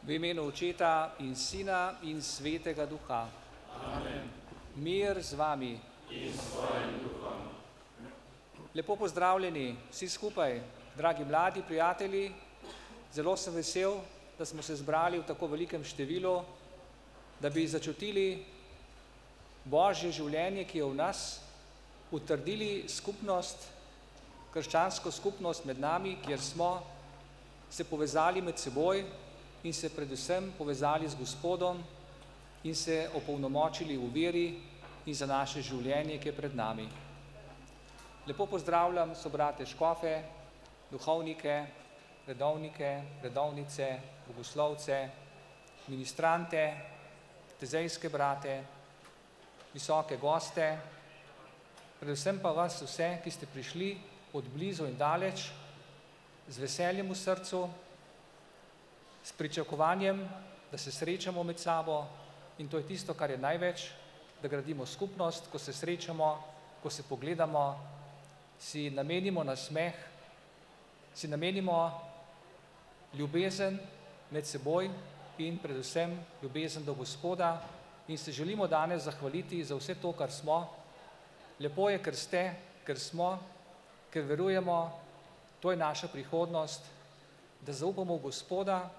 V imenu Očeta in Sina in Svetega Duha. Amen. Mir z vami. In s tvojim duhom. Lepo pozdravljeni vsi skupaj, dragi mladi prijatelji. Zelo sem vesel, da smo se zbrali v tako velikem številu, da bi začutili Božje življenje, ki je v nas, utrdili skupnost, krščansko skupnost med nami, kjer smo se povezali med seboj in se predvsem povezali z Gospodom in se opolnomočili v veri in za naše življenje, ki je pred nami. Lepo pozdravljam sobrate škofe, duhovnike, redovnike, redovnice, bogoslovce, ministrante, tezejske brate, visoke goste, predvsem pa vas vse, ki ste prišli od blizu in daleč, z veseljem v srcu, s pričakovanjem, da se srečamo med sabo in to je tisto, kar je največ, da gradimo skupnost, ko se srečamo, ko se pogledamo, si namenimo nasmeh, si namenimo ljubezen med seboj in predvsem ljubezen do Gospoda in se želimo danes zahvaliti za vse to, kar smo. Lepo je, ker ste, ker smo, ker verujemo, to je naša prihodnost, da zaupamo v Gospoda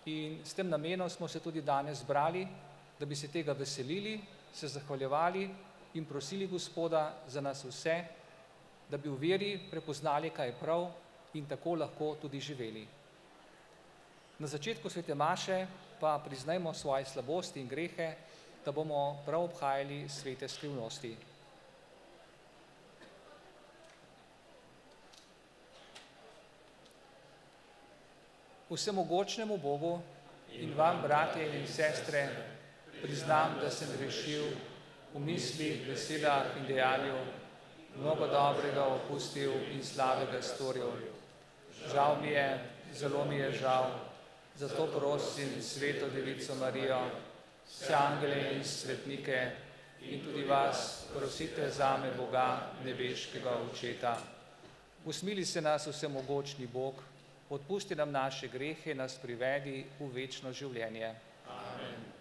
in s tem namenom smo se tudi danes zbrali, da bi se tega veselili, se zahvaljevali in prosili Gospoda za nas vse, da bi v veri prepoznali, kaj je prav in tako lahko tudi živeli. Na začetku svete maše pa priznajmo svoje slabosti in grehe, da bomo prav obhajali svete skrivnosti. Vsemogočnemu Bogu in vam, bratje in sestre, priznam, da sem grešil v mislih, besedah in dejanju, mnogo dobrega opustil in slabega storil. Žal mi je, zelo mi je žal, zato prosim Sveto Devico Marijo, vse angele in svetnike in tudi vas, prosite zame Boga, nebeškega Očeta. Usmili se nas vsemogočni Bog, odpusti nam naše grehe, nas privedi v večno življenje. Amen.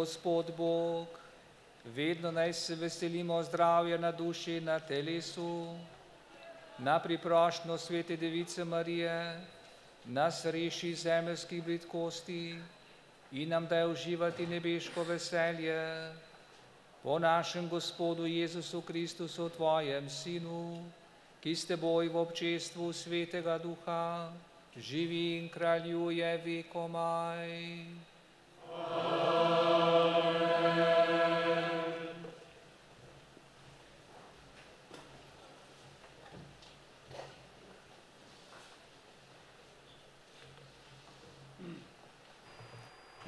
Gospod Bog, vedno naj se veselimo zdravja na duši in na telesu, na priprošnjo Svete Device Marije, nas reši zemeljskih bridkosti in nam daj uživati nebeško veselje. Po našem Gospodu Jezusu Kristusu, Tvojem Sinu, ki s Teboj v občestvu Svetega Duha, živi in kraljuje vekomaj.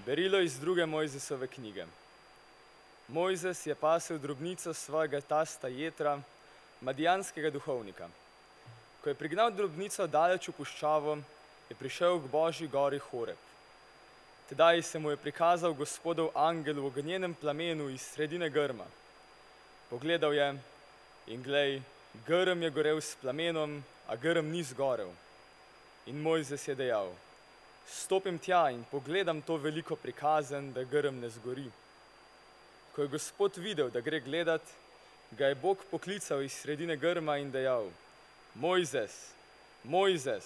Berilo iz 2. Mojzesove knjige. Mojzes je pasel drobnico svojega tasta Jetra, madijanskega duhovnika. Ko je prignal drobnico daleč v puščavo, je prišel k Božji gori Horeb. Tedaj se mu je prikazal Gospodov angel v ognjenem plamenu iz sredine grma. Pogledal je in glej, grm je gorel s plamenom, a grm ni zgorel. In Mojzes je dejal: stopim tja in pogledam to veliko prikazen, da grm ne zgori. Ko je Gospod videl, da gre gledat, ga je Bog poklical iz sredine grma in dejal: Mojzes, Mojzes.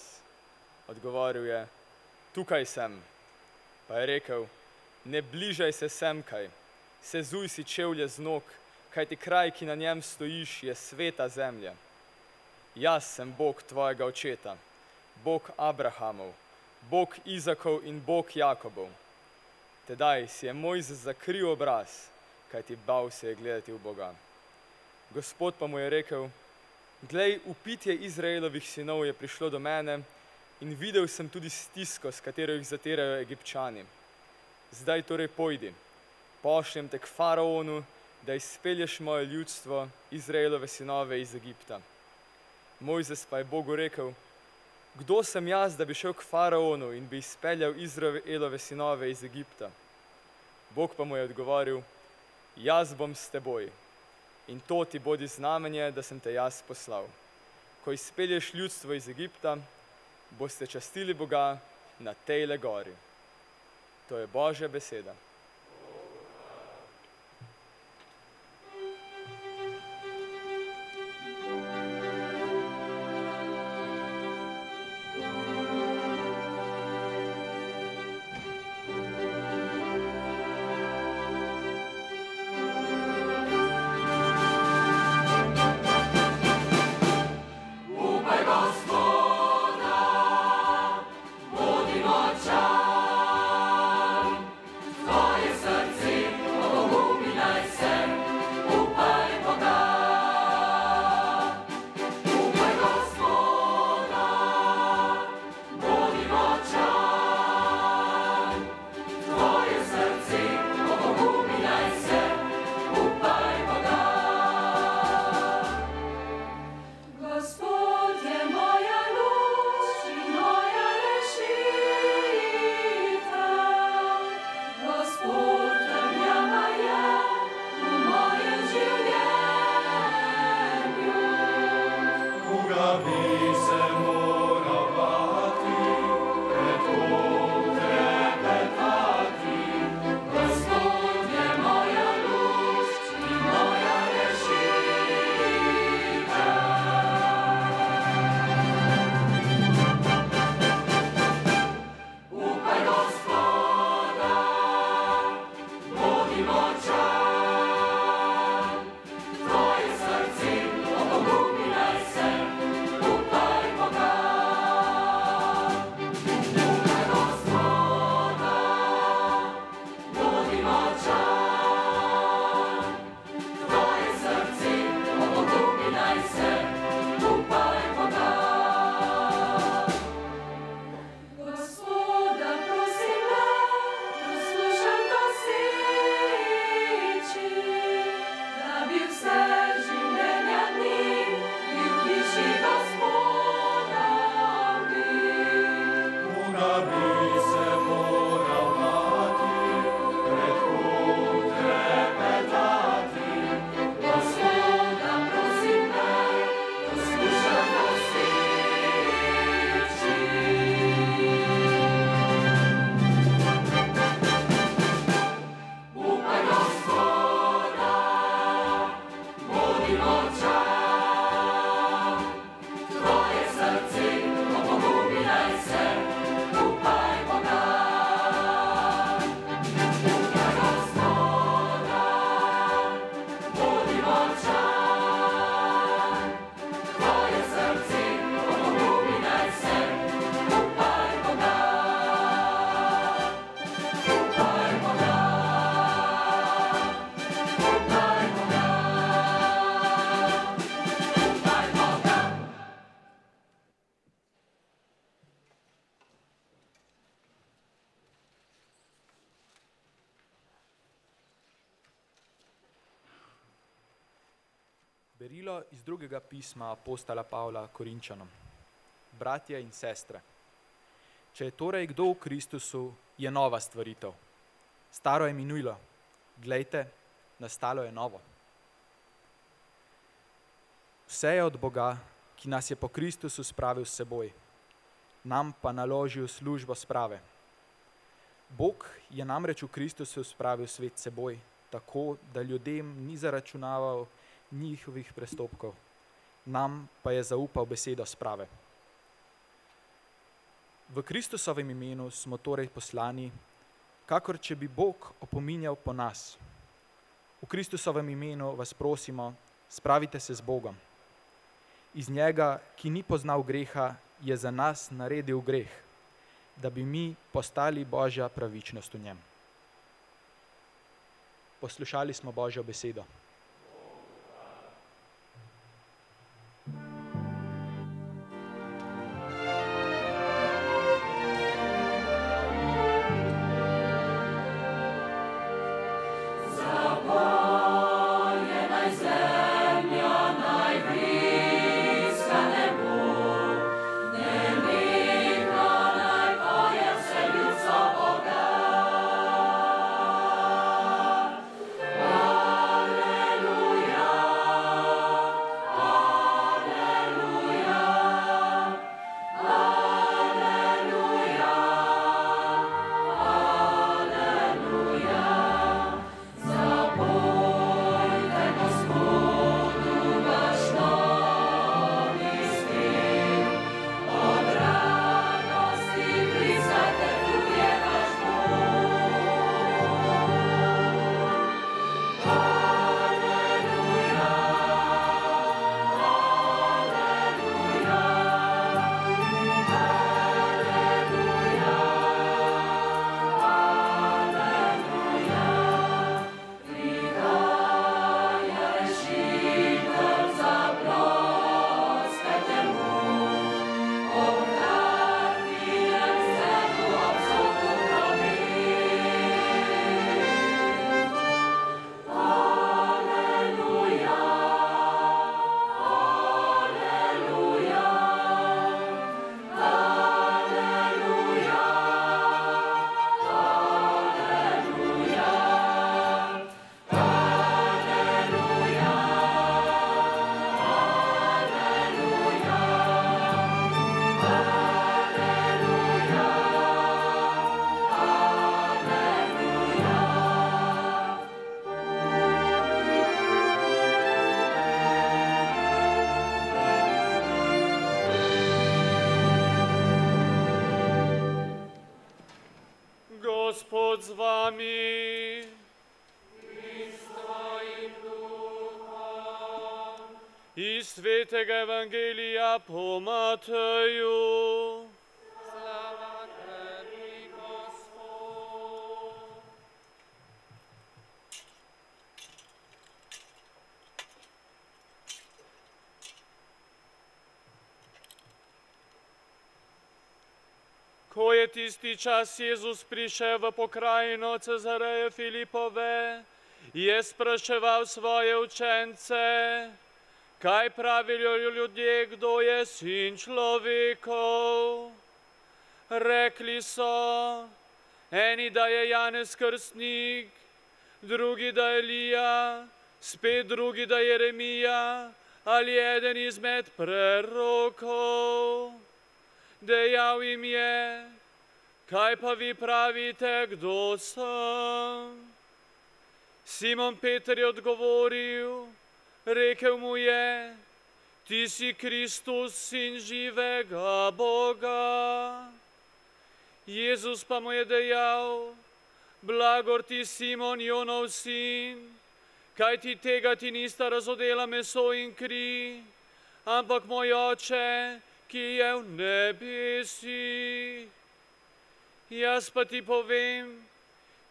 Odgovoril je: tukaj sem. Pa je rekel: ne bližaj se semkaj, sezuj si čevlje z nog, kajti kraj, ki na njem stojiš, je sveta zemlja. Jaz sem Bog tvojega očeta, Bog Abrahamov, Bog Izakov in Bog Jakobov. Tedaj si je Mojzes zakril obraz, kajti bal se je gledati v Boga. Gospod pa mu je rekel: glej, vpitje Izraelovih sinov je prišlo do mene in videl sem tudi stisko, s katero jih zatirajo Egipčani. Zdaj torej pojdi, pošljem te k faraonu, da izpelješ moje ljudstvo, Izraelove sinove iz Egipta. Mojzes pa je Bogu rekel: kdo sem jaz, da bi šel k faraonu in bi izpeljal Izraelove sinove iz Egipta? Bog pa mu je odgovoril: jaz bom s teboj in to ti bodi znamenje, da sem te jaz poslal. Ko izpelješ ljudstvo iz Egipta, boste častili Boga na tejle gori. To je Božja beseda. Berilo iz drugega pisma apostola Pavla Korinčanom. Bratje in sestre, če je torej kdo v Kristusu, je nova stvaritev. Staro je minilo, glejte, nastalo je novo. Vse je od Boga, ki nas je po Kristusu spravil s seboj. nam pa naložil službo sprave. Bog je namreč v Kristusu spravil svet seboj, tako da ljudem ni zaračunaval njihovih prestopkov, nam pa je zaupal besedo sprave. V Kristusovem imenu smo torej poslani, kakor če bi Bog opominjal po nas. V Kristusovem imenu vas prosimo, spravite se z Bogom. Iz njega, ki ni poznal greha, je za nas naredil greh, da bi mi postali Božja pravičnost v njem. Poslušali smo Božjo besedo. Gospod z vami. Iz svetega evangelija po Mateju. Slava tebi, Gospod. Ko je tisti čas Jezus prišel v pokrajino Cezareje Filipove, je spraševal svoje učence, kaj pravijo ljudje, kdo je sin človekov. Rekli so, eni, da je Janez Krstnik, drugi, da je Elija, spet drugi, da je Jeremija ali eden izmed prerokov. Dejal jim je, kaj pa vi pravite, kdo sem? Simon Peter je odgovoril, rekel mu je, ti si Kristus, sin živega Boga. Jezus pa mu je dejal, blagor ti, Simon, Jonov sin, kaj ti tega ti nista razodela meso in kri, ampak moj Oče, ki je v nebesih. Jaz pa ti povem,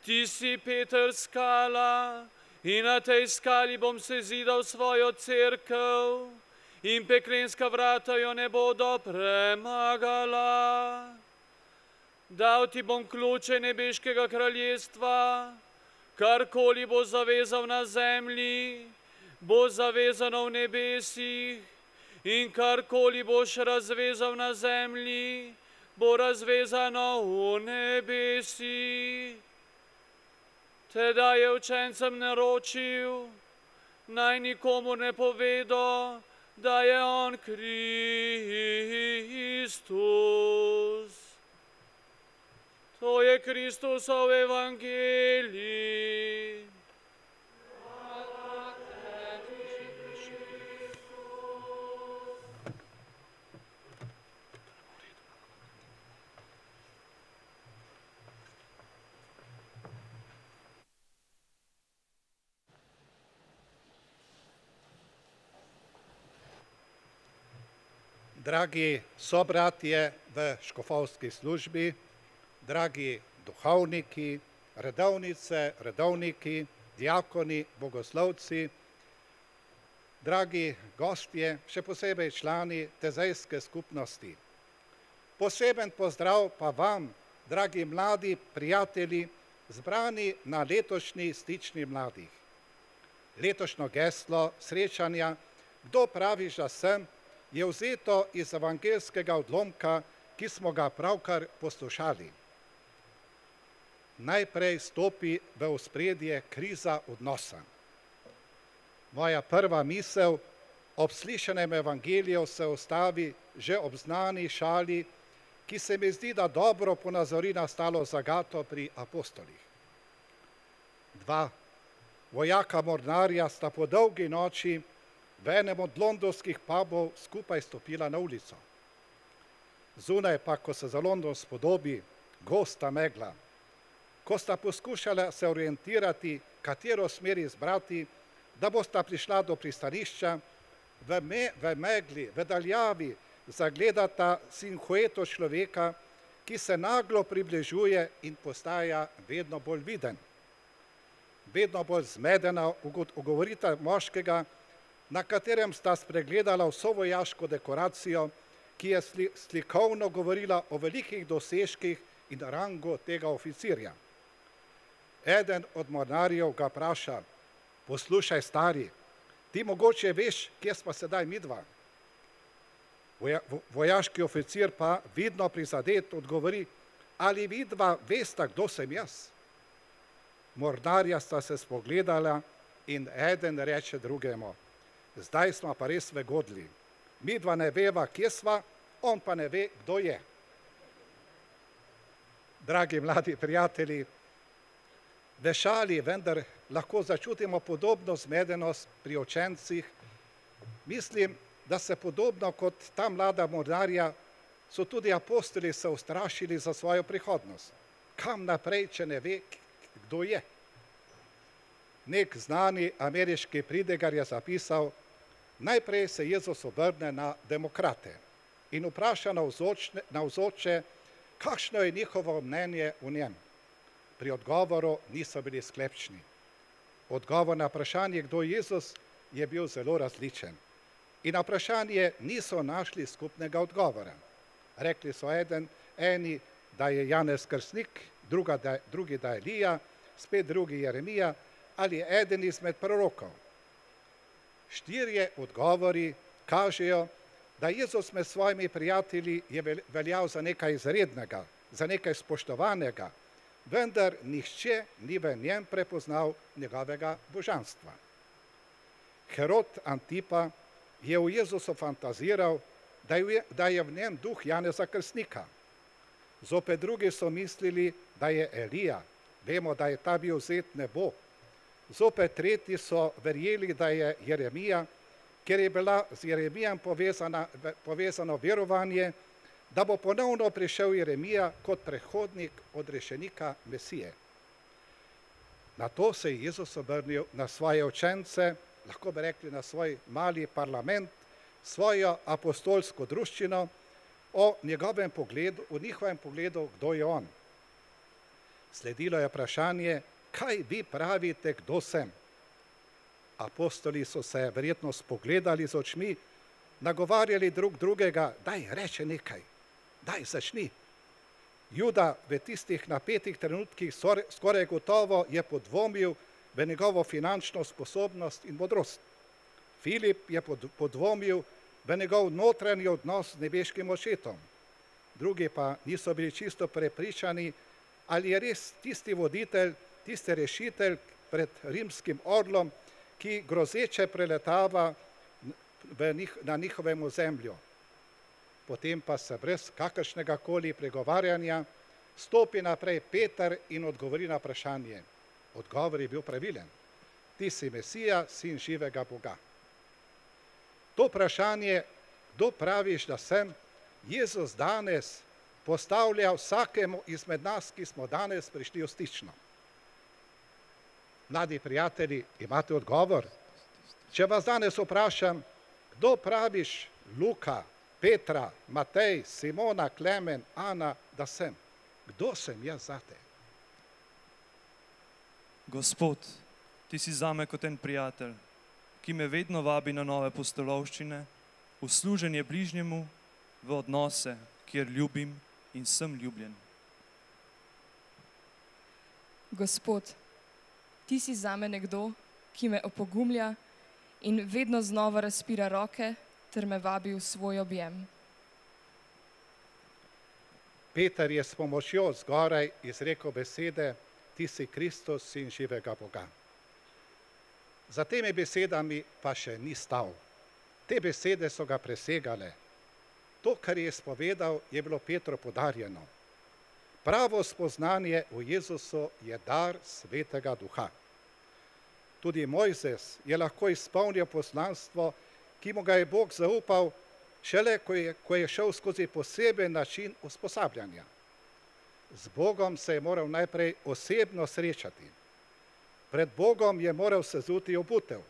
ti si Peter skala in na tej skali bom sezidal svojo cerkev in peklenska vrata jo ne bodo premagala. Dal ti bom ključe nebeškega kraljestva, karkoli bo zavezal na zemlji, bo zavezano v nebesih, in karkoli boš razvezal na zemlji, bo razvezano v nebesih. Teda je učencem naročil, naj nikomu ne povedo, da je on Kristus. Kristusov evangelij. Dragi sobratje v škofovski službi, dragi duhovniki, redovnice, redovniki, diakoni, bogoslovci, dragi gostje, še posebej člani tezejske skupnosti. Poseben pozdrav pa vam, dragi mladi prijatelji, zbrani na letošnji stični mladih. Letošnjo geslo srečanja Kdo praviš, da sem, je vzeto iz evangelskega odlomka, ki smo ga pravkar poslušali. Najprej stopi v ospredje kriza odnosa. Moja prva misel ob slišanem evangeliju se ustavi že ob znani šali, ki se mi zdi, da dobro ponazori nastalo zagato pri apostolih. Dva vojaka mornarja sta po dolgi noči v enem od londonskih pubov skupaj stopila na ulico. Zunaj pa, ko se za London spodobi, gosta megla. Ko sta poskušala se orientirati, katero smer izbrati, da bosta prišla do pristanišča, v megli, v daljavi zagledata silhueto človeka, ki se naglo približuje in postaja vedno bolj viden. Vedno bolj zmedena ugovorita moškega, na katerem sta spregledala vso vojaško dekoracijo, ki je slikovno govorila o velikih dosežkih in rangu tega oficirja. Eden od mornarjev ga vpraša: poslušaj, stari, ti mogoče veš, kje sva sedaj midva? Vojaški oficir pa, vidno prizadet, odgovori: ali vidva vesta, kdo sem jaz? Mornarja sta se spogledala in eden reče drugemu: zdaj smo pa res v godlji. Midva ne veva, kje sva, on pa ne ve, kdo je. Dragi mladi prijatelji, v šali vendar lahko začutimo podobno zmedenost pri učencih. Mislim, da se podobno kot ta mlada mornarja so tudi apostoli se ustrašili za svojo prihodnost. Kam naprej, če ne ve, kdo je? Nek znani ameriški pridigar je zapisal: najprej se Jezus obrne na demokrate in vpraša navzoče, kakšno je njihovo mnenje o njem. Pri odgovoru niso bili sklepčni. Odgovor na vprašanje, kdo je Jezus, je bil zelo različen. In na vprašanje niso našli skupnega odgovora. Rekli so eni, da je Janez Krstnik, drugi, da je Elija, spet drugi Jeremija ali eden izmed prorokov. Štirje odgovori kažejo, da Jezus med svojimi prijatelji je veljal za nekaj izrednega, za nekaj spoštovanega, vendar nihče ni v njem prepoznal njegovega božanstva. Herod Antipa je v Jezusu fantaziral, da je v njem duh Janeza Krstnika. Zopet drugi so mislili, da je Elija, vemo, da je ta bil vzet nebo. Zopet tretji so verjeli, da je Jeremija, ker je bila z Jeremijem povezano verovanje, da bo ponovno prišel Jeremija kot prehodnik odrešenika Mesije. Na to se je Jezus obrnil na svoje učence, lahko bi rekli na svoj mali parlament, svojo apostolsko druščino, o njihovem pogledu, kdo je on. Sledilo je vprašanje: kaj vi pravite, kdo sem? Apostoli so se verjetno spogledali z očmi, nagovarjali drug drugega: daj, reče nekaj, daj, začni. Juda v tistih napetih trenutkih skoraj gotovo je podvomil v njegovo finančno sposobnost in modrost. Filip je podvomil v njegov notranji odnos z nebeškim očetom. Drugi pa niso bili čisto prepričani, ali je res tisti voditelj, tisti rešitelj pred rimskim orlom, ki grozeče preletava na njihovem ozemlju. Potem pa se brez kakršnega koli pregovarjanja stopi naprej Peter in odgovori na vprašanje. Odgovor je bil pravilen. Ti si Mesija, sin živega Boga. To vprašanje, kdo praviš, da sem, Jezus danes postavlja vsakemu izmed nas, ki smo danes prišli v stično. Mladi prijatelji, imate odgovor? Če vas danes vprašam, kdo praviš Luka, Petra, Matej, Simona, Klemen, Ana, da sem? Kdo sem jaz zate? Gospod, ti si zame kot en prijatelj, ki me vedno vabi na nove pustolovščine, v služenje bližnjemu, v odnose, kjer ljubim in sem ljubljen. Gospod, ti si zame nekdo, ki me opogumlja in vedno znova razpira roke ter me vabi v svoj objem. Peter je s pomočjo zgoraj izrekel besede, ti si Kristus, sin živega Boga. Za temi besedami pa še ni stal. Te besede so ga presegale. To, kar je izpovedal, je bilo Petru podarjeno. Pravo spoznanje v Jezusu je dar Svetega Duha. Tudi Mojzes je lahko izpolnil poslanstvo, ki mu ga je Bog zaupal, šele ko je šel skozi poseben način usposabljanja. Z Bogom se je moral najprej osebno srečati. Pred Bogom je moral sezuti obutev,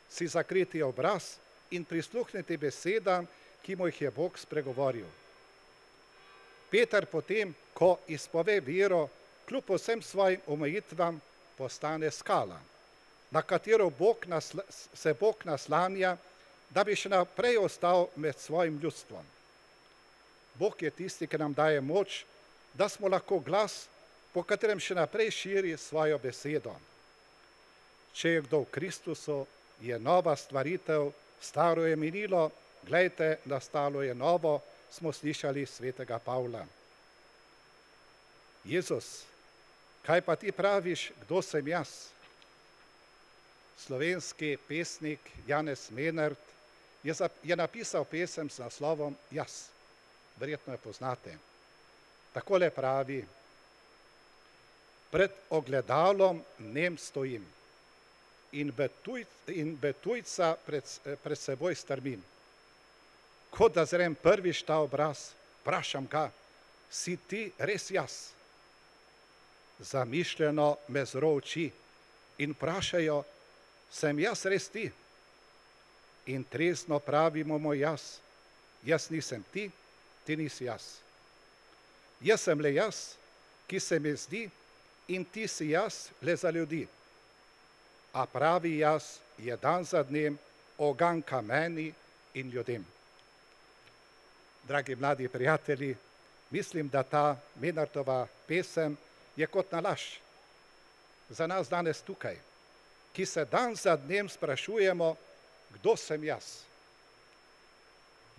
si zakriti obraz in prisluhniti besedam, ki mu jih je Bog spregovoril. Peter potem, ko izpove vero, kljub vsem svojim omejitvam, postane skala, na katero se Bog naslanja, da bi še naprej ostal med svojim ljudstvom. Bog je tisti, ki nam daje moč, da smo lahko glas, po katerem še naprej širi svojo besedo. Če je kdo v Kristusu, je nova stvaritev, staro je minilo, glejte, nastalo je novo, smo slišali svetega Pavla. Jezus, kaj pa ti praviš, kdo sem jaz? Slovenski pesnik Janez Menert je napisal pesem z naslovom Jaz. Verjetno jo poznate. Takole pravi: pred ogledalom nem stojim in betujca pred seboj strmim. Kot da zrem prvič ta obraz, vprašam ga, si ti res jaz? Zamišljeno me zro oči in vprašajo, sem jaz res ti? In trezno pravimo moj jaz, jaz nisem ti, ti nisi jaz. Jaz sem le jaz, ki se mi zdi, in ti si jaz le za ljudi. A pravi jaz je dan za dnem oganka meni in ljudem. Dragi mladi prijatelji, mislim, da ta Menartova pesem je kot nalašč za nas danes tukaj, ki se dan za dnem sprašujemo, kdo sem jaz.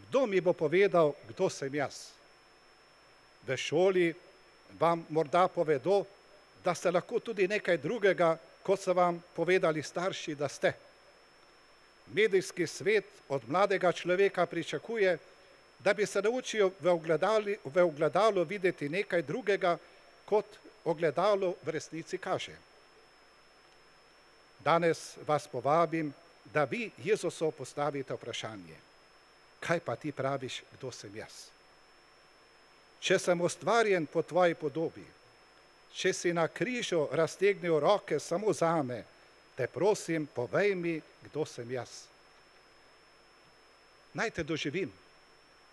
Kdo mi bo povedal, kdo sem jaz? V šoli vam morda povedo, da ste lahko tudi nekaj drugega, kot so vam povedali starši, da ste. Medijski svet od mladega človeka pričakuje, da bi se naučil v ogledalu videti nekaj drugega, kot ogledalo v resnici kaže. Danes vas povabim, da vi Jezusu postavite vprašanje. Kaj pa ti praviš, kdo sem jaz? Če sem ustvarjen po tvoji podobi, če si na križu raztegnil roke samo zame, te prosim, povej mi, kdo sem jaz. Naj te doživim,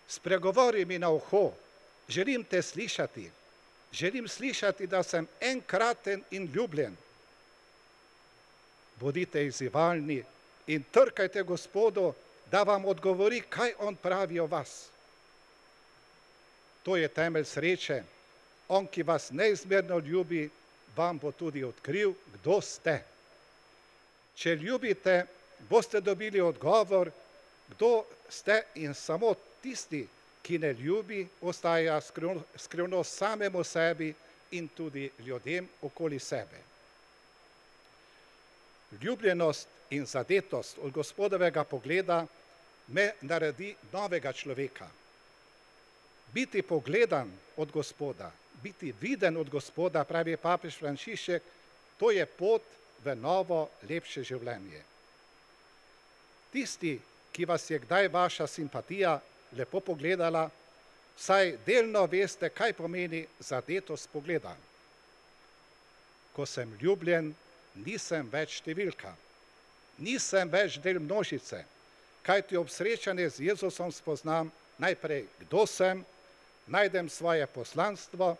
spregovori mi na uho, želim te slišati, želim slišati, da sem enkraten in ljubljen. Bodite izzivalni in trkajte Gospodu, da vam odgovori, kaj on pravi o vas. To je temelj sreče. On, ki vas neizmerno ljubi, vam bo tudi odkril, kdo ste. Če ljubite, boste dobili odgovor, kdo ste, in samo tisti, ki ne ljubi, ostaja skrivnost samemu sebi in tudi ljudem okoli sebe. Ljubljenost in zadetost od Gospodovega pogleda me naredi novega človeka. Biti pogledan od Gospoda biti viden od Gospoda, pravi papež Frančišek, to je pot v novo, lepše življenje. Tisti, ki vas je kdaj vaša simpatija lepo pogledala, vsaj delno veste, kaj pomeni zadetost pogleda. Ko sem ljubljen, nisem več številka, nisem več del množice, kajti ob srečanju z Jezusom spoznam najprej, kdo sem, najdem svoje poslanstvo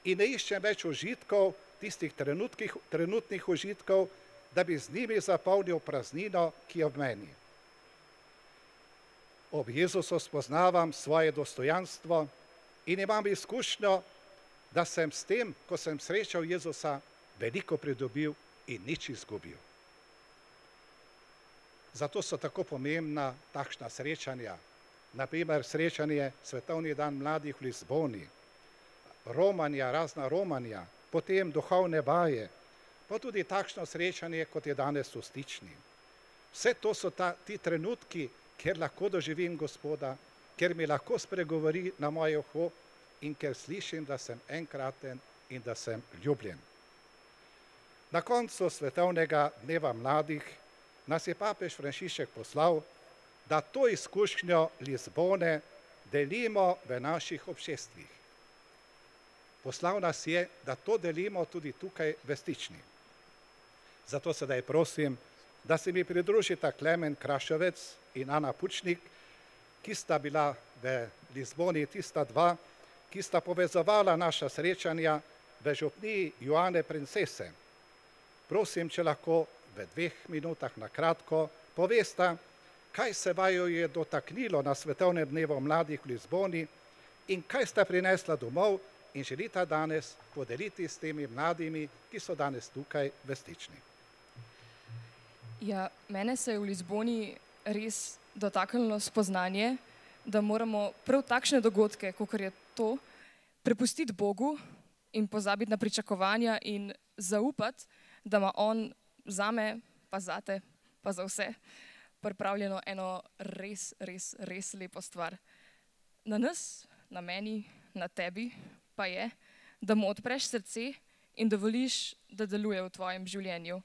in ne iščem več užitkov, tistih trenutnih užitkov, da bi z njimi zapolnil praznino, ki je v meni. Ob Jezusu spoznavam svoje dostojanstvo in imam izkušnjo, da sem s tem, ko sem srečal Jezusa, veliko pridobil in nič izgubil. Zato so tako pomembna takšna srečanja, na primer srečanje Svetovni dan mladih v Lizboni, romanja, razna romanja, potem duhovne vaje, pa tudi takšno srečanje, kot je danes v Stični. Vse to so ti trenutki, kjer lahko doživim Gospoda, kjer mi lahko spregovori na moje uho in kjer slišim, da sem enkraten in da sem ljubljen. Na koncu Svetovnega dneva mladih nas je papež Frančišek poslal, da to izkušnjo Lizbone delimo v naših obšestvih. Poslal nas je, da to delimo tudi tukaj v Stični. Zato sedaj prosim, da se mi pridružita Klemen Krašovec in Ana Pučnik, ki sta bila v Lizboni tista dva, ki sta povezovala naša srečanja v župniji Joane Princese. Prosim, če lahko v 2 minutah na kratko povesta, kaj se vaju je dotaknilo na Svetovnem dnevu mladih v Lizboni in kaj sta prinesla domov in želita danes podeliti s temi mladimi, ki so danes tukaj v Stični. Ja, mene se je v Lizboni res dotaknilo spoznanje, da moramo prav takšne dogodke, kot je to, prepustiti Bogu in pozabiti na pričakovanja in zaupati, da ima on zame, pa zate, pa za vse pripravljeno eno res lepo stvar. Na nas, na meni, na tebi pa je, da mu odpreš srce in dovoliš, da deluje v tvojem življenju.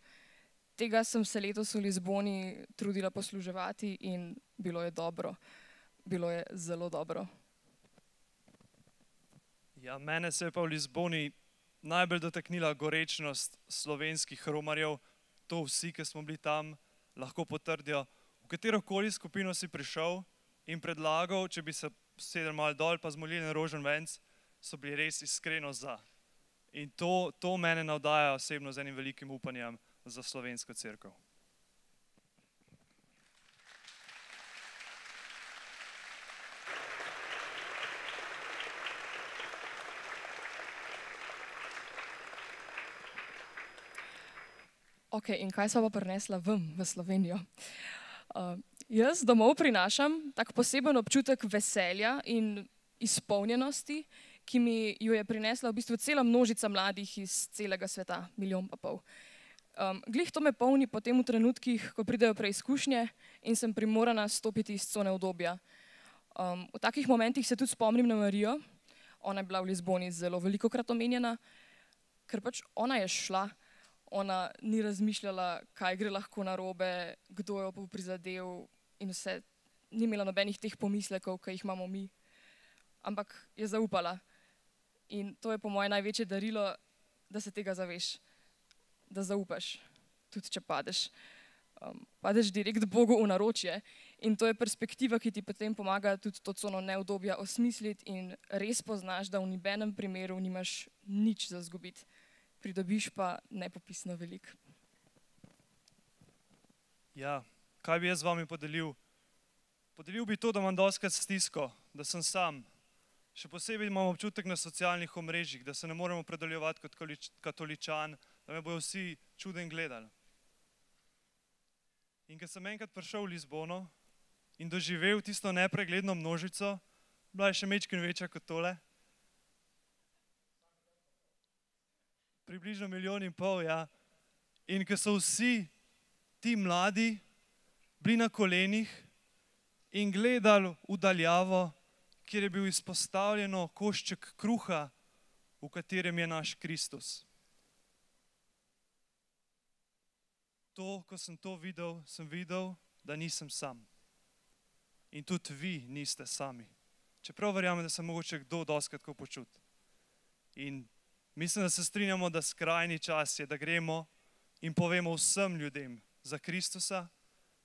Tega sem se letos v Lizboni trudila posluževati in bilo je dobro. Bilo je zelo dobro. Ja, mene se je pa v Lizboni najbolj dotaknila gorečnost slovenskih romarjev. To vsi, ki smo bili tam, lahko potrdijo. V katerokoli skupino si prišel in predlagal, če bi se sedel malo dol pa zmolili na rožen venc, so bili res iskreno za. In to mene navdaja osebno z enim velikim upanjem za slovensko cerkev. Ok, in kaj sva pa prinesla ven v Slovenijo? Jaz domov prinašam tak poseben občutek veselja in izpolnjenosti, ki mi jo je prinesla v bistvu cela množica mladih iz celega sveta, 1,5 milijona. Glih to me polni potem v trenutkih, ko pridejo preizkušnje in sem primorana stopiti iz cone udobja. V takih momentih se tudi spomnim na Marijo, ona je bila v Lizboni zelo velikokrat omenjena, ker pač ona je šla, ona ni razmišljala, kaj gre lahko narobe, kdo jo bo prizadel in vse, ni imela nobenih teh pomislekov, ki jih imamo mi, ampak je zaupala. In to je po moje največje darilo, da se tega zaveš, da zaupaš, tudi če padeš. Padeš direkt Bogu v naročje in to je perspektiva, ki ti potem pomaga tudi to cono neudobja osmisliti in res poznaš, da v nobenem primeru nimaš nič za izgubiti. Pridobiš pa nepopisno veliko. Ja, kaj bi jaz z vami podelil? Podelil bi to, da imam dostikrat stisko, da sem sam. Še posebej imam občutek na socialnih omrežjih, da se ne moremo predaljevati kot katoličan, da me bojo vsi čuden gledali. In ko sem enkrat prišel v Lizbono in doživel tisto nepregledno množico, bila je še majčkeno večja kot tole. Približno 1,5 milijona, ja. In ko so vsi ti mladi bili na kolenih in gledali v daljavo, kjer je bil izpostavljeno košček kruha v katerem je naš Kristus. Ko sem to videl, sem videl, da nisem sam. In tudi vi niste sami. Čeprav verjamem, da se mogoče kdo dostikrat tako počuti. In mislim, da se strinjamo, da skrajni čas je, da gremo in povemo vsem ljudem za Kristusa,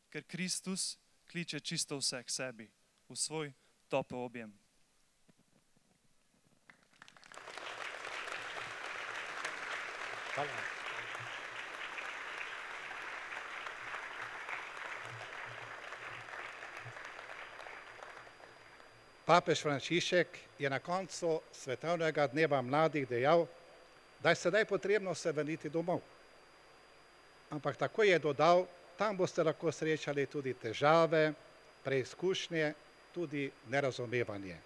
ker Kristus kliče čisto vse k sebi, v svoj topel objem. Hvala. Papež Frančišek je na koncu svetovnega dneva mladih dejal, da je sedaj potrebno se vrniti domov. Ampak tako je dodal, tam boste lahko srečali tudi težave, preizkušnje, tudi nerazumevanje.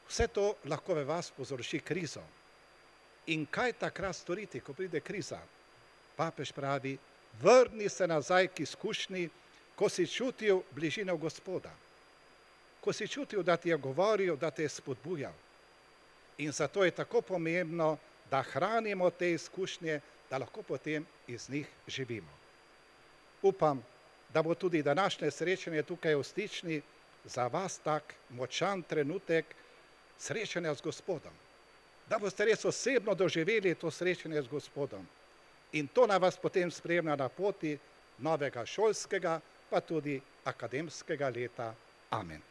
Vse to lahko v vas povzroči krizo. In kaj takrat storiti, ko pride kriza? Papež pravi, vrni se nazaj k izkušnji, ko si čutil bližino Gospoda. Ko si čutil, da ti je govoril, da te je spodbujal. In zato je tako pomembno, da hranimo te izkušnje, da lahko potem iz njih živimo. Upam, da bo tudi današnje srečanje tukaj v Stični za vas tak močan trenutek srečanja z Gospodom. Da boste res osebno doživeli to srečanje z Gospodom. In to na vas potem spremlja na poti novega šolskega, pa tudi akademskega leta. Amen.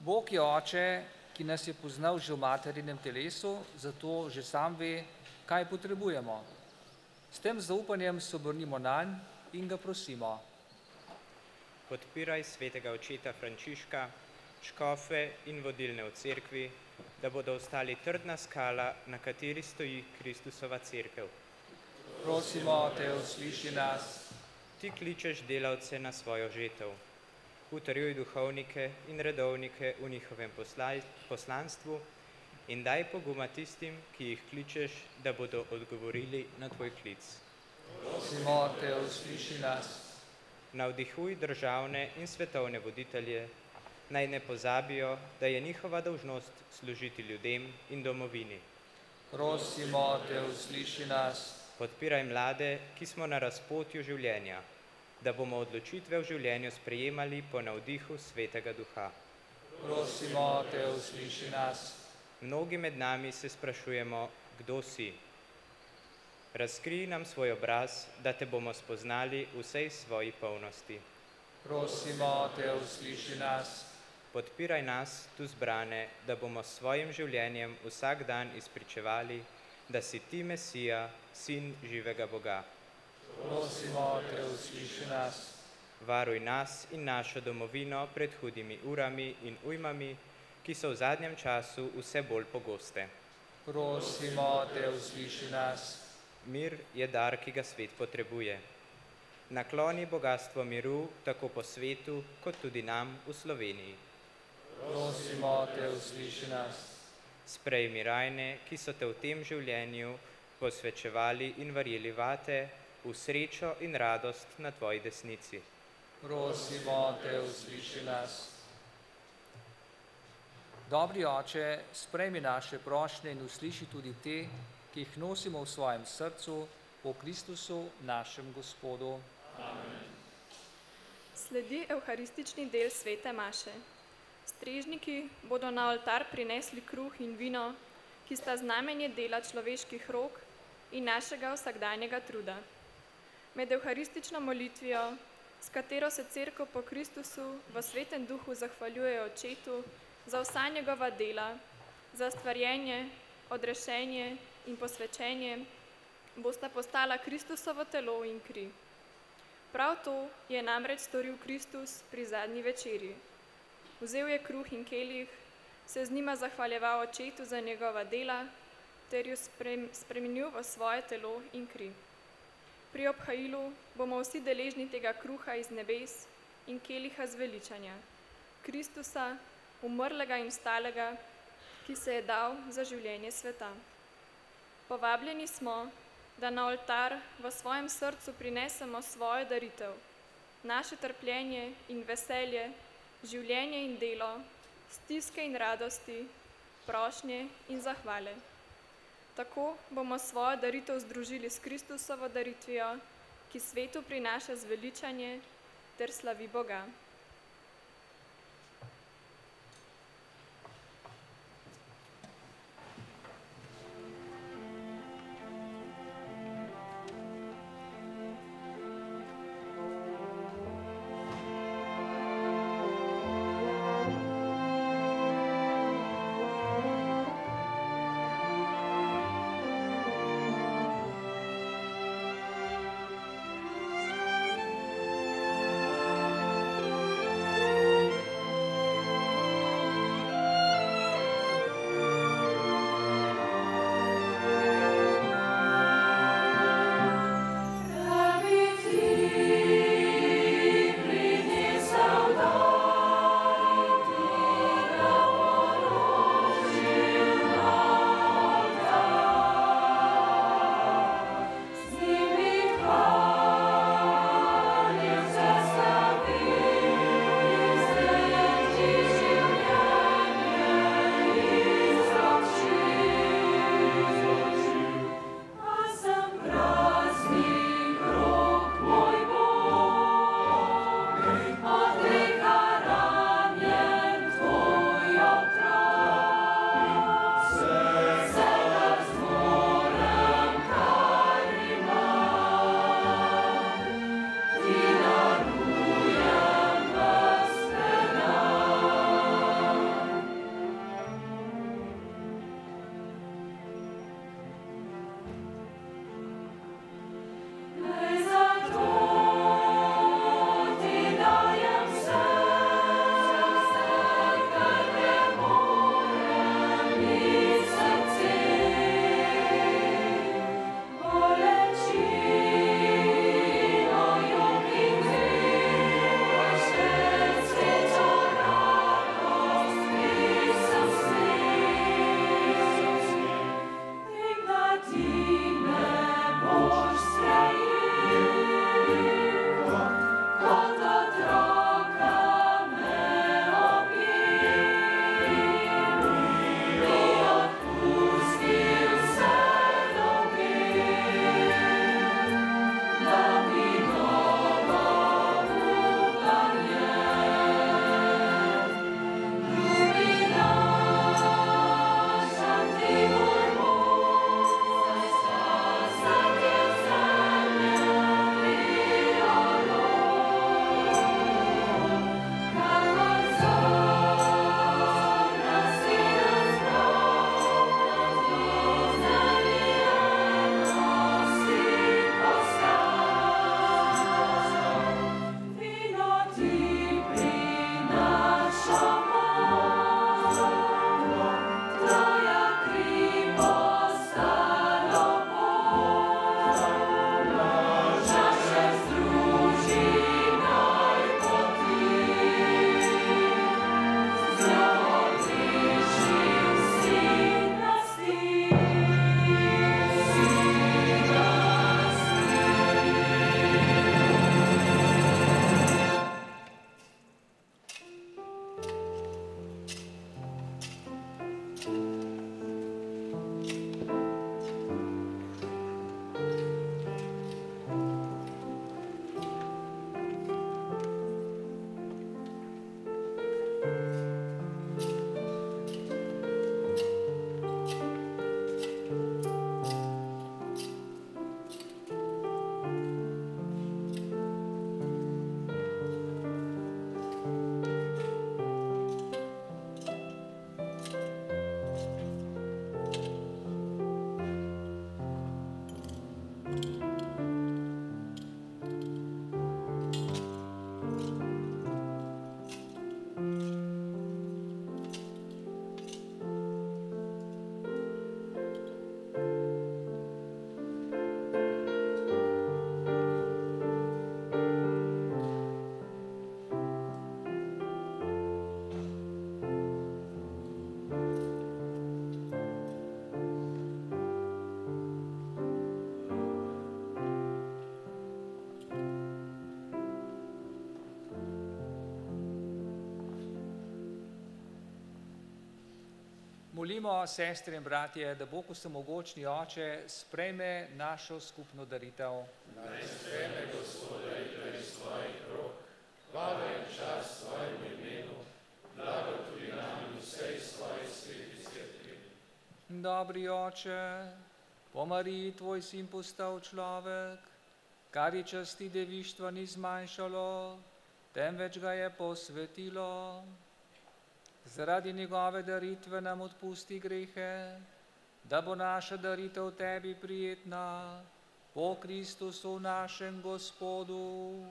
Bog je Oče, ki nas je poznal že v materinem telesu, zato že sam ve, kaj potrebujemo. S tem zaupanjem se obrnimo nanj in ga prosimo. Podpiraj svetega očeta Frančiška, škofe in vodilne v cerkvi, da bodo ostali trdna skala, na kateri stoji Kristusova cerkev. Prosimo te, usliši nas. Ti kličeš delavce na svojo žetev. Utrjuj duhovnike in redovnike v njihovem poslanstvu in daj poguma tistim, ki jih kličeš, da bodo odgovorili na tvoj klic. Prosimo te, usliši nas. Navdihuj državne in svetovne voditelje, naj ne pozabijo, da je njihova dolžnost služiti ljudem in domovini. Prosimo te, usliši nas. Podpiraj mlade, ki smo na razpotju življenja, da bomo odločitve v življenju sprejemali po navdihu Svetega Duha. Prosimo te, usliši nas. Mnogi med nami se sprašujemo, kdo si. Razkrij nam svoj obraz, da te bomo spoznali v vsej svoji polnosti. Prosimo te, usliši nas. Podpiraj nas, tu zbrane, da bomo s svojim življenjem vsak dan izpričevali, da si ti Mesija, Sin živega Boga. Prosimo te, usliši nas. Varuj nas in našo domovino pred hudimi urami in ujmami, ki so v zadnjem času vse bolj pogoste. Prosimo te, usliši nas. Mir je dar, ki ga svet potrebuje. Nakloni bogastvo miru tako po svetu, kot tudi nam v Sloveniji. Prosimo te, usliši nas. Sprejmi rajne, ki so te v tem življenju posvečevali in verjeli vate, v srečo in radost na tvoji desnici. Prosimo te, usliši nas. Dobri Oče, sprejmi naše prošnje in usliši tudi te, ki jih nosimo v svojem srcu, po Kristusu, našem Gospodu. Amen. Sledi evharistični del svete maše. Strežniki bodo na oltar prinesli kruh in vino, ki sta znamenje dela človeških rok in našega vsakdanjega truda. Med evharistično molitvijo, s katero se cerkev po Kristusu v svetem duhu zahvaljuje Očetu za vsa njegova dela, za stvarjenje, odrešenje in posvečenje, bosta postala Kristusovo telo in kri. Prav to je namreč storil Kristus pri zadnji večerji. Vzel je kruh in kelih, se z njima zahvaljeval Očetu za njegova dela, ter ju spremenil v svoje telo in kri. Pri obhajilu bomo vsi deležni tega kruha iz nebes in keliha zveličanja, Kristusa, umrlega in vstalega, ki se je dal za življenje sveta. Povabljeni smo, da na oltar v svojem srcu prinesemo svojo daritev, naše trpljenje in veselje, življenje in delo, stiske in radosti, prošnje in zahvale. Tako bomo svojo daritev združili s Kristusovo daritvijo, ki svetu prinaša zveličanje ter slavi Boga. Molimo, sestre in bratje, da Bog vsemogočni Oče sprejme našo skupno daritev. Naj sprejme Gospod daritev iz svojih rok, hvalo in čast svojemu imenu, blago tudi nam in vsej svoji sveti cerkvi. Dobri Oče, po Mariji tvoj sin postal človek, kar je časti devištva ni zmanjšalo, temveč ga je posvetilo. Zaradi njegove daritve nam odpusti grehe, da bo naša daritev tebi prijetna, po Kristusu našem Gospodu.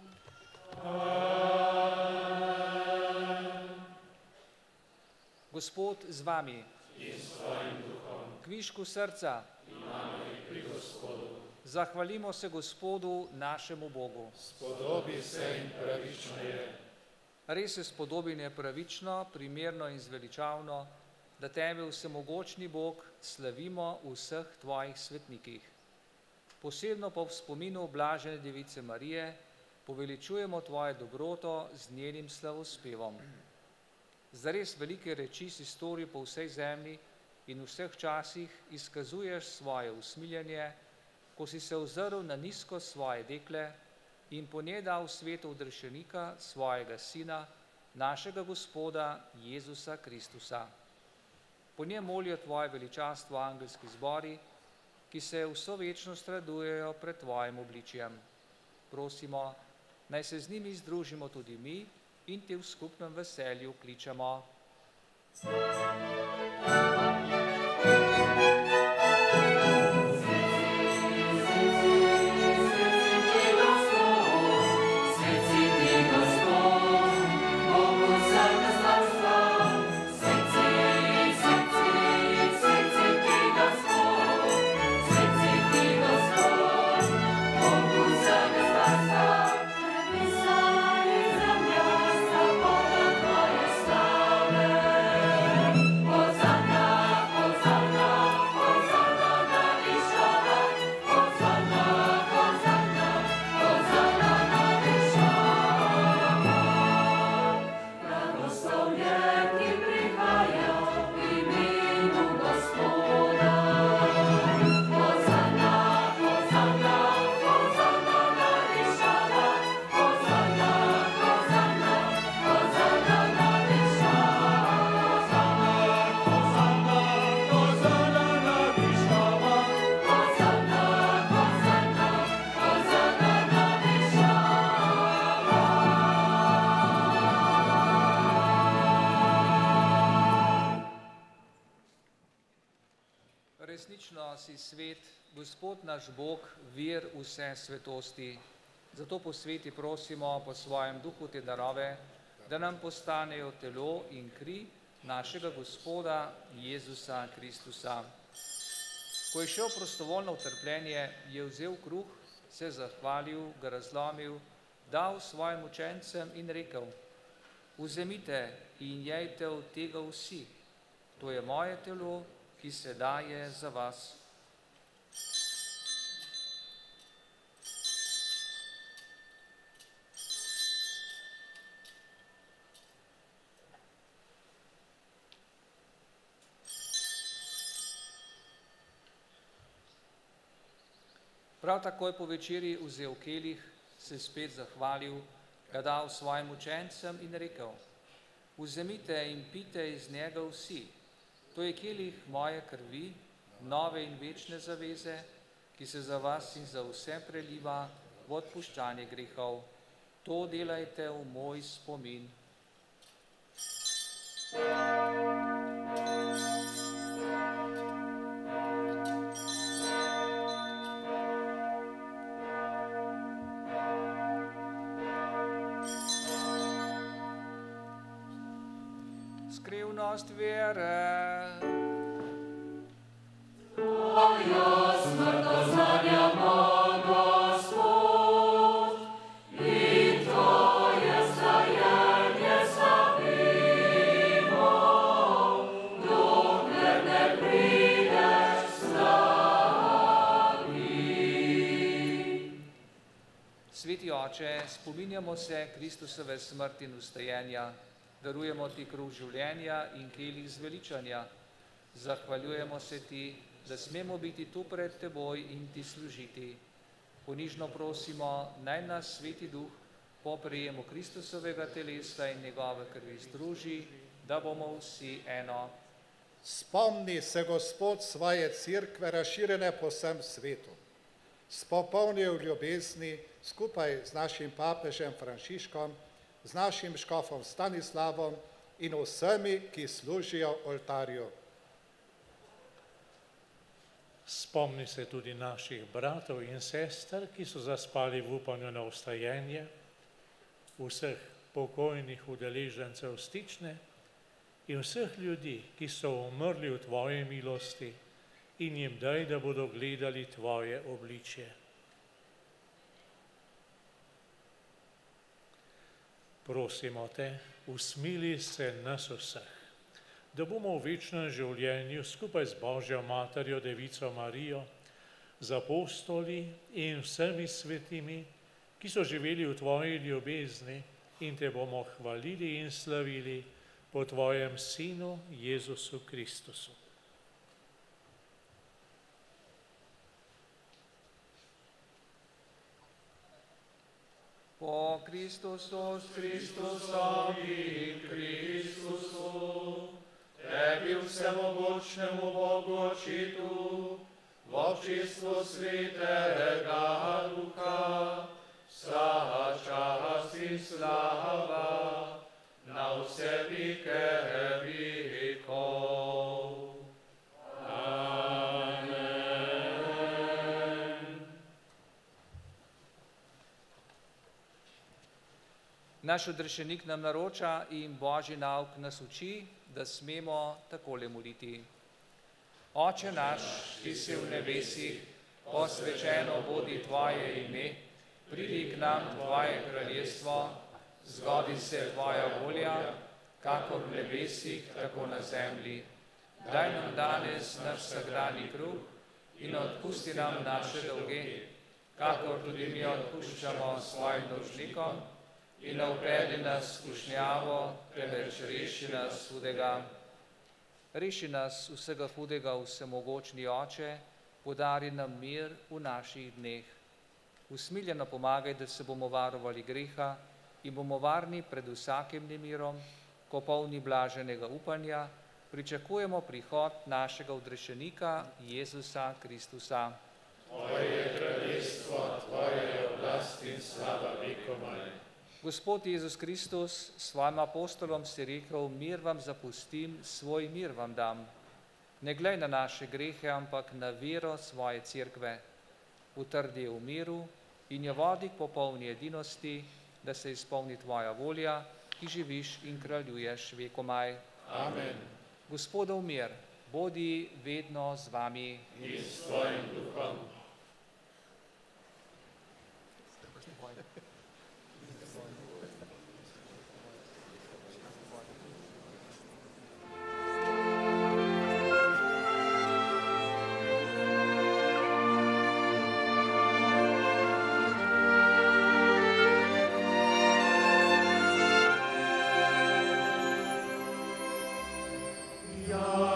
Gospod z vami. In s tvojim duhom. Kvišku srca. Imamo jih pri Gospodu. Zahvalimo se Gospodu našemu Bogu. Spodobi se in pravično je. Res se spodobi in je pravično, primerno in zveličavno, da tebe vsemogočni Bog slavimo v vseh tvojih svetnikih. Posebno pa v spominu blažene device Marije poveličujemo tvoje dobroto z njenim slavospevom. Zares velike reči s istorije po vsej zemlji in v vseh časih izkazuješ svoje usmiljenje, ko si se ozrl na nizko svoje dekle in po njej dal svetu odrešenika svojega sina, našega Gospoda Jezusa Kristusa. Po njem molijo tvoje veličastvo angelski zbori, ki se vso večnost radujejo pred tvojim obličjem. Prosimo, naj se z njimi združimo tudi mi in te v skupnem veselju kličemo. Resnično si svet, Gospod naš Bog, vir vse svetosti. Zato po sveti prosimo po svojem duhu te darove, da nam postanejo telo in kri našega Gospoda Jezusa Kristusa. Ko je šel prostovoljno v trpljenje, je vzel kruh, se zahvalil, ga razlomil, dal svojim učencem in rekel: Vzemite in jejte od tega vsi, to je moje telo, ki se daje za vas. Prav takoj po večeri vzel kelih, se spet zahvalil, ga dal svojim učencem in rekel: Vzemite in pite iz njega vsi, to je kelih moje krvi, nove in večne zaveze, ki se za vas in za vse preliva v odpuščanje grehov. To delajte v moj spomin. Skrivnost vere. Tvojo smrt oznanjamo, Gospod, in Tvoje stajenje slavimo, dokler ne prideš z nami. Sveti Oče, spominjamo se Kristusove smrti in vstajenja, darujemo ti kruh življenja in kelih zveličanja. Zahvaljujemo se ti, da smemo biti tu pred teboj in ti služiti. Ponižno prosimo, naj nas Sveti Duh po prejemu Kristusovega telesa in njegove krvi združi, da bomo vsi eno. Spomni se, Gospod, svoje cerkve razširjene po vsem svetu. Spopolni v ljubezni skupaj z našim papežem Frančiškom, z našim škofom Stanislavom in vsemi, ki služijo oltarju. Spomni se tudi naših bratov in sester, ki so zaspali v upanju na vstajenje, vseh pokojnih udeležencev stične in vseh ljudi, ki so umrli v tvoji milosti, in jim daj, da bodo gledali tvoje obličje. Prosimo te, usmili se nas vseh, da bomo v večnem življenju skupaj z Božjo Materjo, Devico Marijo, z apostoli in vsemi svetimi, ki so živeli v tvoji ljubezni, in te bomo hvalili in slavili po tvojem Sinu Jezusu Kristusu. Po Kristusu, s Kristusom in Kristusu, tebi vsemogočnemu Bogu Očitu, v občinstvu Svetega Duha, vsa čast in slava na vse vike vekov. Naš odrešenik nam naroča in Božji nauk nas uči, da smemo takole moliti. Oče naš, ki si v nebesih, posvečeno bodi tvoje ime, pridi k nam tvoje kraljestvo, zgodi se tvoja volja, kakor v nebesih, tako na zemlji. Daj nam danes naš vsakdanji kruh in odpusti nam naše dolge, kakor tudi mi odpuščamo svojim dolžnikom, in ne uvedi nas v skušnjavo, temveč reši nas hudega. Reši nas vsega hudega, vsemogočni Oče, podari nam mir v naših dneh. Usmiljeno pomagaj, da se bomo varovali greha in bomo varni pred vsakim nemirom, ko polni blaženega upanja pričakujemo prihod našega odrešenika Jezusa Kristusa. Tvoje je kraljestvo, tvoje je oblast in slava vekomaj. Gospod Jezus Kristus, svojim apostolom si rekel, mir vam zapustim, svoj mir vam dam. Ne glej na naše grehe, ampak na vero svoje cerkve. Utrdi v miru in jo vodi k popolni edinosti, da se izpolni tvoja volja, ki živiš in kraljuješ vekomaj. Amen. Gospodov mir, bodi vedno z vami. In s tvojim duhom. Yeah.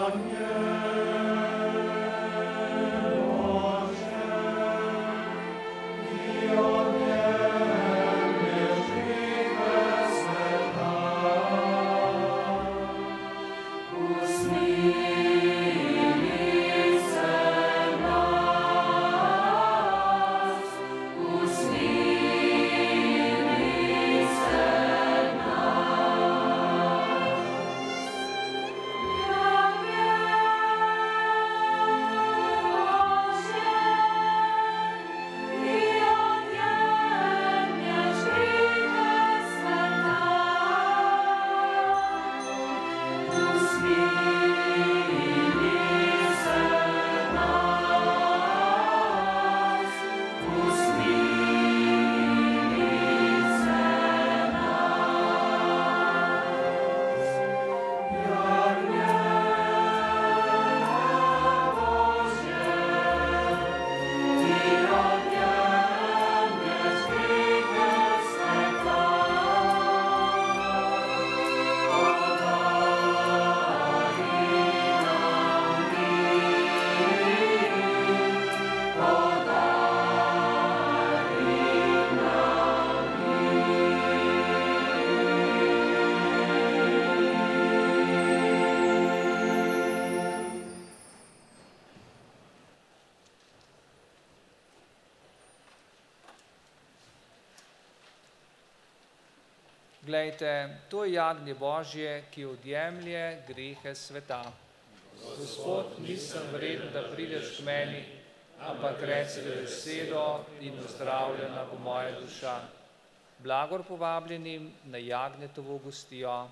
Glejte, to je jagnje Božje, ki odjemlje grehe sveta. Gospod, nisem vreden, da prideš k meni, ampak reci besedo in ozdravljena bo moja duša. Blagor povabljenim na jagnjetovo gostijo.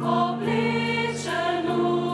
Oblečenu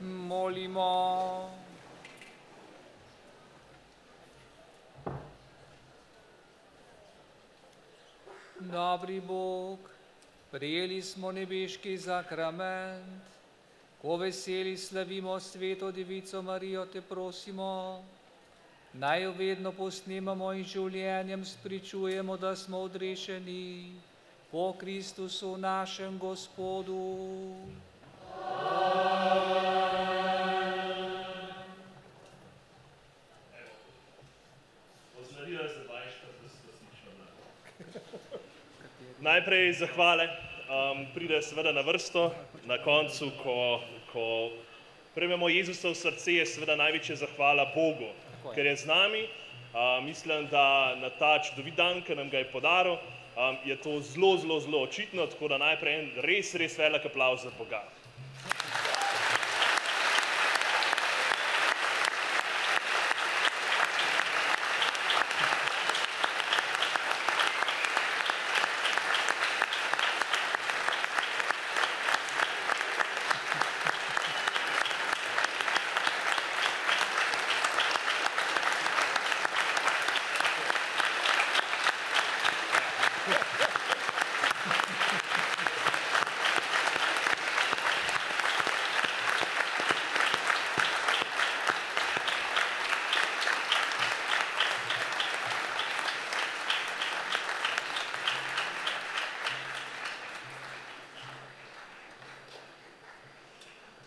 Molimo. Dobri Bog, prijeli smo nebeški zakrament, ko veseli slavimo Sveto Devico Marijo, te prosimo, naj jo vedno posnemamo in življenjem spričujemo, da smo odrešeni po Kristusu našem Gospodu. Najprej zahvale pride seveda na vrsto, na koncu, ko prejmemo Jezusa v srce, je seveda največja zahvala Bogu, ker je z nami. Mislim, da na ta čudovit dan, ki nam ga je podaril, je to zelo, zelo, zelo očitno, tako da najprej en res, res velik aplavz za Boga.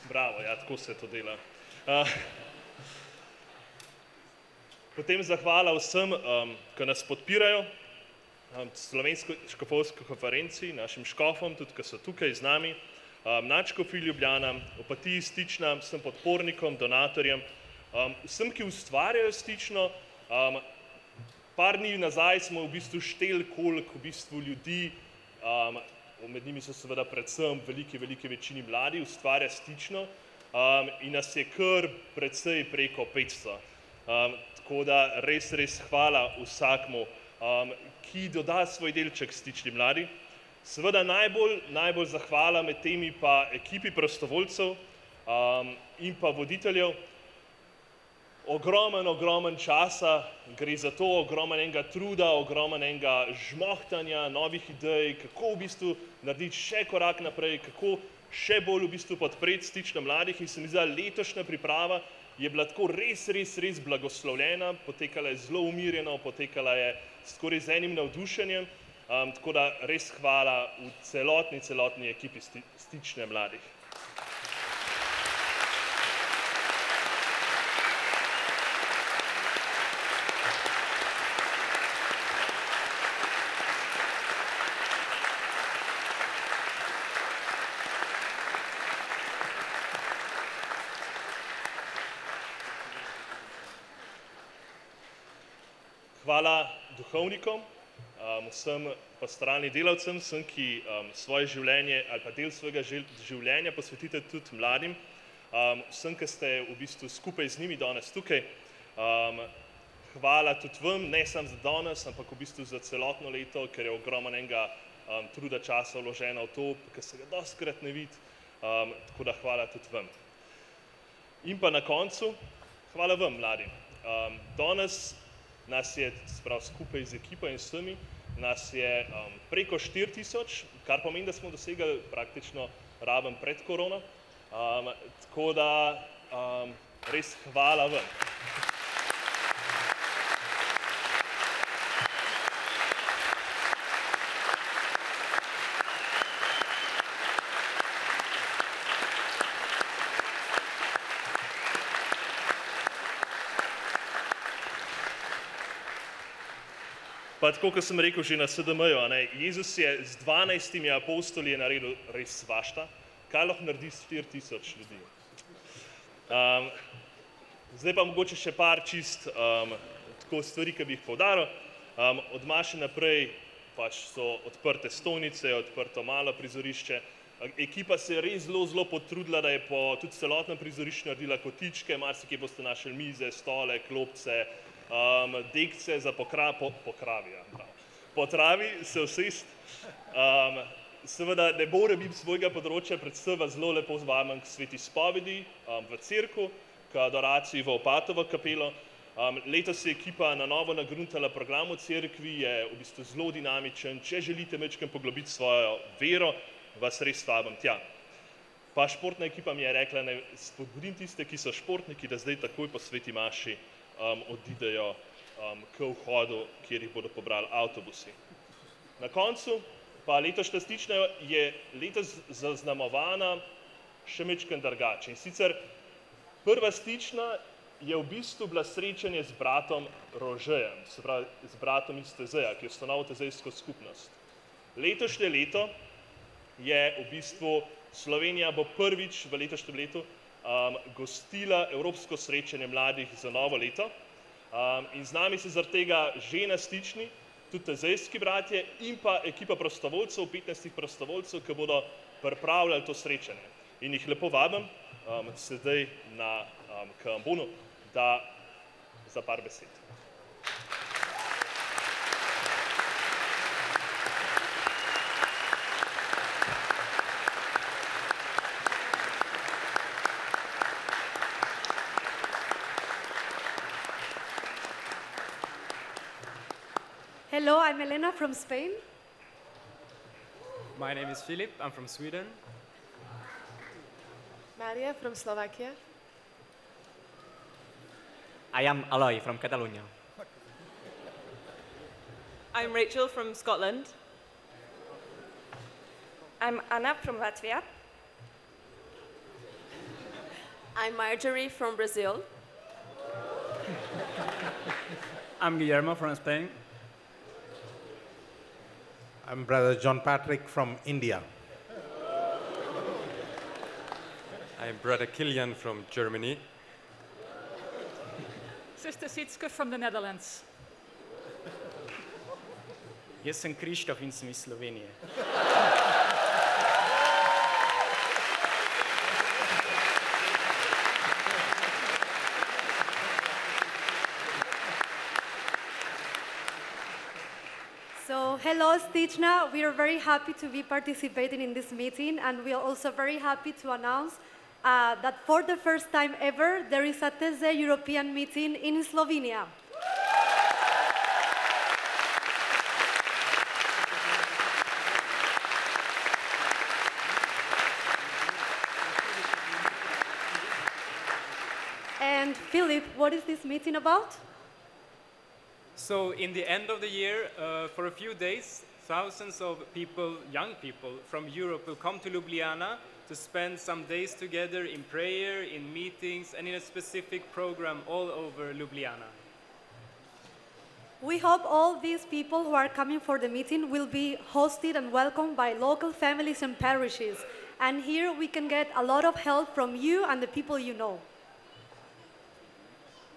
Bravo, ja, tako se to dela. Potem zahvala vsem, ki nas podpirajo, Slovensko škofovski konferenci, našim škofom, tudi ki so tukaj z nami, Nadškofiji Ljubljana, Opatiji Stična, vsem podpornikom, donatorjem, vsem, ki ustvarjajo Stično. Par dni nazaj smo v bistvu šteli, koliko v bistvu ljudi, med njimi so seveda predvsem velike večini mladi, ustvarja Stično in nas je kar precej preko 500. Tako da res hvala vsakmu, ki doda svoj delček Stični mladi. Seveda najbolj zahvala med temi pa ekipi prostovoljcev in pa voditeljev. Ogromen časa, gre za to, ogromen enega truda, ogromen enega žmohtanja, novih idej, kako v bistvu narediti še korak naprej, kako še bolj v bistvu podpreti Stično mladih in se mi zdi, letošnja priprava je bila tako res blagoslovljena, potekala je zelo umirjeno, potekala je skoraj z enim navdušenjem, tako da res hvala v celotni ekipi Stične mladih. Hvala duhovnikom, vsem pastoralnim delavcem, vsem, ki svoje življenje ali pa del svojega življenja posvetite tudi mladim, vsem, ki ste v bistvu skupaj z njimi danes tukaj. Hvala tudi vam, ne samo za danes, ampak v bistvu za celotno leto, ker je ogromno enega truda časa vloženo v to, ki se ga dostikrat ne vidi, tako da hvala tudi vam. In pa na koncu, hvala vam, mladim. Danes nas je, skupaj z ekipo in vsemi, nas je preko 4000, kar pomeni, da smo dosegli praktično raven pred korono, tako da res hvala vam. Pa tako, kot sem rekel že na SDM-ju, Jezus je z 12 apostoli naredil res svašta, kaj lahko naredi s 4000 ljudi. Zdaj pa mogoče še par čist tako stvari, ki bi jih poudaril. Od maše naprej pač so odprte stojnice, odprto malo prizorišče. Ekipa se je res zelo potrudila, da je po tudi celotnem prizorišču naredila kotičke, marsikje boste našli mize, stole, klopce, dekce za po travi se usesti. Seveda ne bo rabim svojega področja, predvsem vas zelo lepo vabim k sveti spovedi v cerkev, k adoraciji v Opatovo kapelo. Letos je ekipa na novo nagruntala program v cerkvi, je v bistvu zelo dinamičen. Če želite majčkeno poglobiti svojo vero, vas res vabim tja. Pa športna ekipa mi je rekla, naj spodbudim tiste, ki so športniki, da zdaj takoj po sveti maši odidejo k vhodu, kjer jih bodo pobrali avtobusi. Na koncu pa letošnja stična je letos zaznamovana še majčkeno drugače. In sicer prva stična je v bistvu bila srečanje z bratom Rožejem, se pravi z bratom iz Tezeja, ki je ustanovil tezejsko skupnost. Letošnje leto je v bistvu Slovenija bo prvič v letošnjem letu gostila Evropsko srečanje mladih za novo leto. In z nami se zaradi tega že na stični tudi tezejski bratje in pa ekipa prostovoljcev, 15 prostovoljcev, ki bodo pripravljali to srečanje. In jih lepo vabim sedaj k ambonu, da za par besed. Hello, I'm Elena from Spain. My name is Filip, I'm from Sweden. Maria from Slovakia. I am Aloy from Catalonia. I'm Rachel from Scotland. I'm Anna from Latvia. I'm Marjorie from Brazil. I'm Guillermo from Spain. I'm Brother John Patrick from India. I'm Brother Kilian from Germany. Sister Sitske from the Netherlands. Jaz sem Krištof in sem iz Slovenije. So, hello, Stična. We are very happy to be participating in this meeting, and we are also very happy to announce that for the first time ever, there is a TZ European meeting in Slovenia. And Philip, what is this meeting about? So in the end of the year, for a few days, thousands of people, young people from Europe will come to Ljubljana to spend some days together in prayer, in meetings, and in a specific program all over Ljubljana. We hope all these people who are coming for the meeting will be hosted and welcomed by local families and parishes. And here we can get a lot of help from you and the people you know.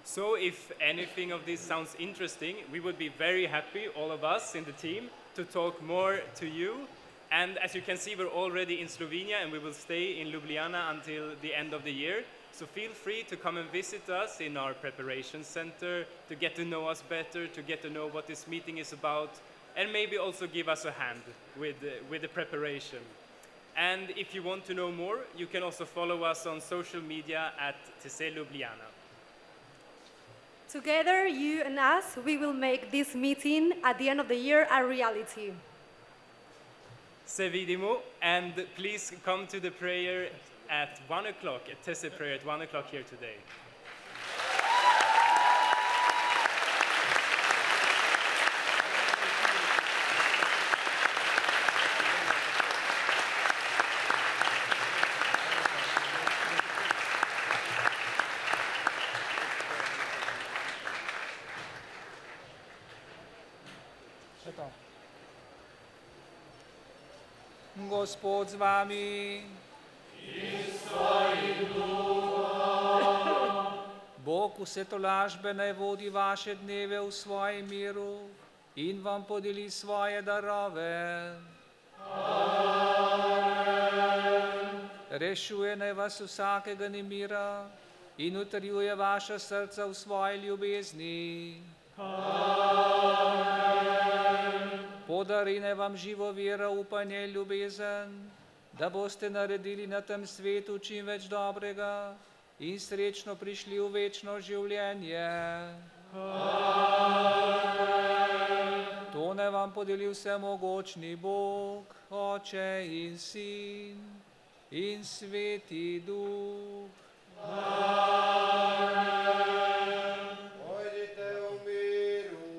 So if anything of this sounds interesting, we would be very happy, all of us in the team, to talk more to you. And as you can see, we're already in Slovenia and we will stay in Ljubljana until the end of the year. So feel free to come and visit us in our preparation center, to get to know us better, to get to know what this meeting is about, and maybe also give us a hand with the preparation. And if you want to know more, you can also follow us on social media at TC Ljubljana. Together, you and us, we will make this meeting at the end of the year a reality. Se vidimo, and please come to the prayer at 1 o'clock, at TC prayer at 1 o'clock here today. Gospod z vami. In s tvojim duhom. Bog vsetolažbe naj vodi vaše dneve v svojem miru in vam podeli svoje darove. Amen. Rešuje naj vas vsakega nemira in utrjuje vaša srca v svoji ljubezni. Amen. Podarine vam živo vero, upanje, ljubezen, da boste naredili na tem svetu čim več dobrega in srečno prišli v večno življenje. To ne vam podeli vsemogočni Bog, Oče in Sin in Sveti Duh. Pojdite v miru.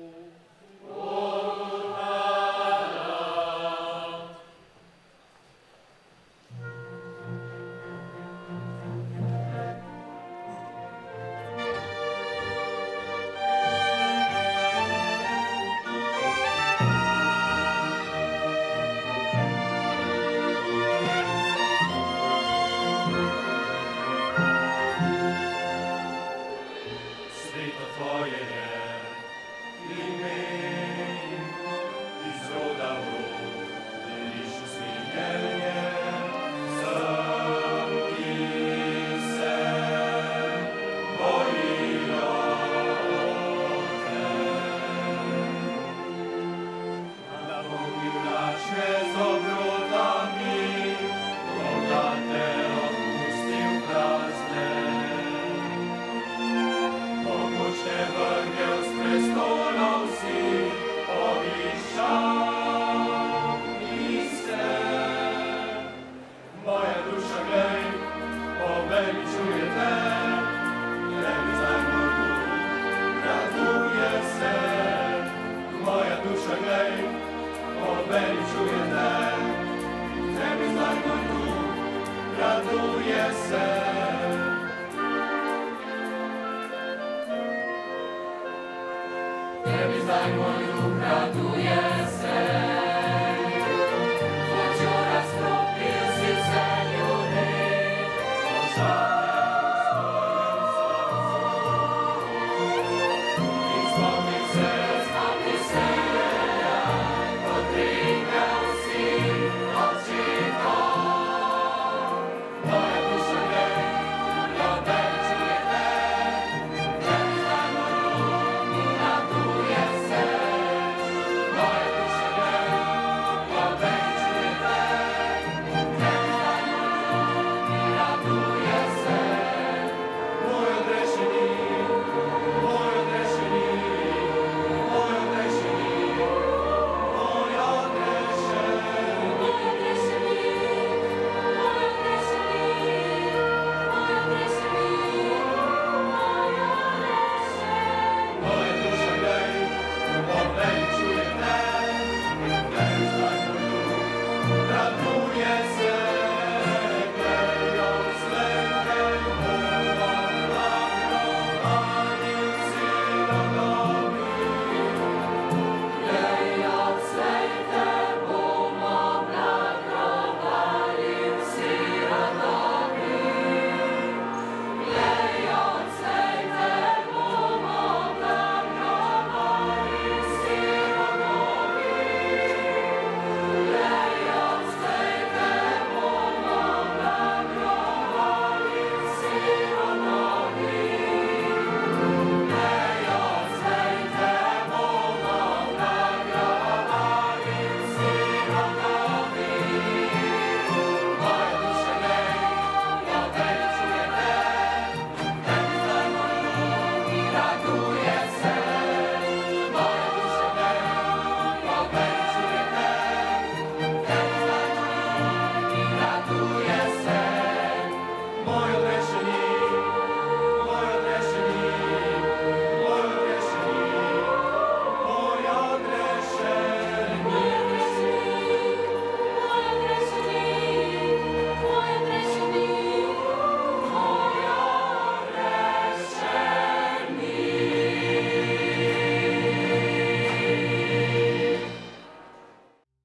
Tebi zdaj moj